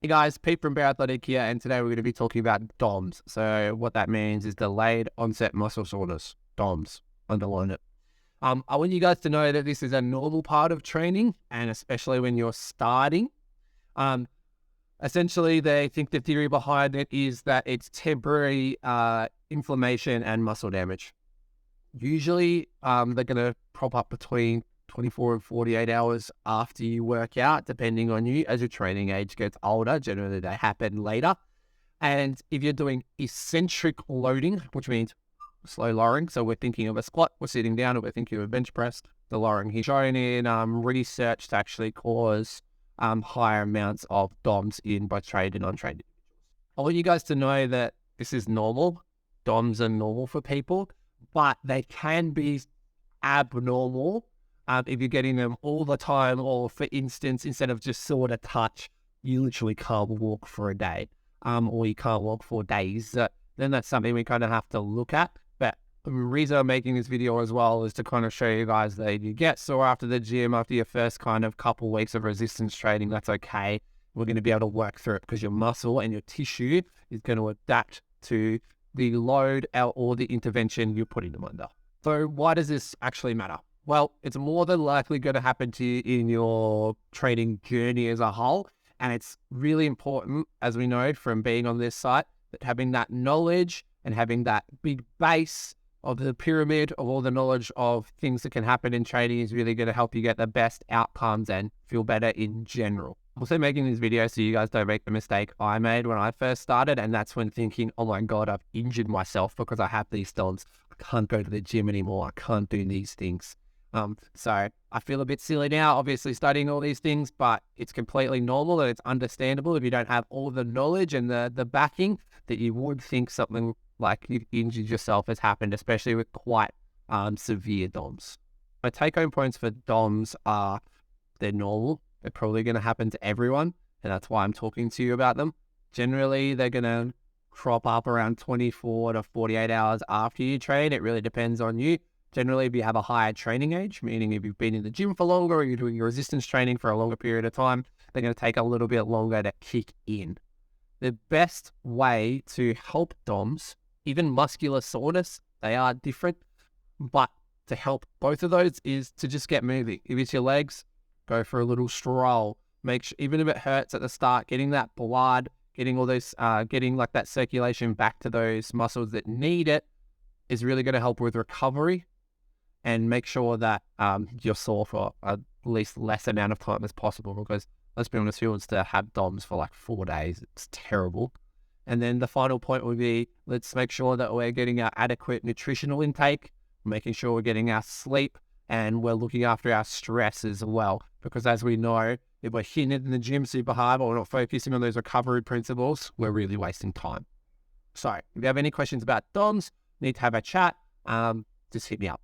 Hey guys, Pete from Bear Athletic here, and today we're going to be talking about DOMS. So what that means is delayed onset muscle soreness, DOMS, underline it. I want you guys to know that this is a normal part of training, and especially when you're starting. Um, Essentially, they think the theory behind it is that it's temporary inflammation and muscle damage. Usually, they're going to prop up between 24 and 48 hours after you work out, depending on you. As your training age gets older, generally they happen later. And if you're doing eccentric loading, which means slow lowering, so we're thinking of a squat, we're sitting down, or we're thinking of a bench press, the lowering here shown in research to actually cause higher amounts of DOMS in both trained and untrained individuals. I want you guys to know that this is normal. DOMS are normal for people, but they can be abnormal if you're getting them all the time, or for instance, instead of just sort of touch, you literally can't walk for a day, or you can't walk for days. Then that's something we kind of have to look at. But the reason I'm making this video as well is to kind of show you guys that if you get sore after the gym, after your first kind of couple weeks of resistance training, that's okay. We're going to be able to work through it because your muscle and your tissue is going to adapt to the load or the intervention you're putting them under. So why does this actually matter? Well, it's more than likely going to happen to you in your training journey as a whole. And it's really important, as we know from being on this site, that having that knowledge and having that big base of the pyramid of all the knowledge of things that can happen in training is really going to help you get the best outcomes and feel better in general. I'm also making this video so you guys don't make the mistake I made when I first started, and that's when thinking, oh my God, I've injured myself because I have these DOMS. I can't go to the gym anymore. I can't do these things. So I feel a bit silly now, obviously studying all these things, but it's completely normal and it's understandable if you don't have all the knowledge and the backing that you would think something like you've injured yourself has happened, especially with quite severe DOMS. My take-home points for DOMS are they're normal. They're probably going to happen to everyone, and that's why I'm talking to you about them. Generally, they're going to crop up around 24 to 48 hours after you train. It really depends on you. Generally, if you have a higher training age, meaning if you've been in the gym for longer or you're doing your resistance training for a longer period of time, they're going to take a little bit longer to kick in. The best way to help DOMS, even muscular soreness, they are different, but to help both of those is to just get moving. If it's your legs, go for a little stroll. Make sure, even if it hurts at the start, getting that blood, getting all those, getting like that circulation back to those muscles that need it is really going to help with recovery. And make sure that you're sore for at least less amount of time as possible, because let's be honest, who wants to have DOMS for like 4 days? It's terrible. And then the final point would be, let's make sure that we're getting our adequate nutritional intake, making sure we're getting our sleep, and we're looking after our stress as well. Because as we know, if we're hitting it in the gym super hard, but we're not focusing on those recovery principles, we're really wasting time. So if you have any questions about DOMS, need to have a chat, just hit me up.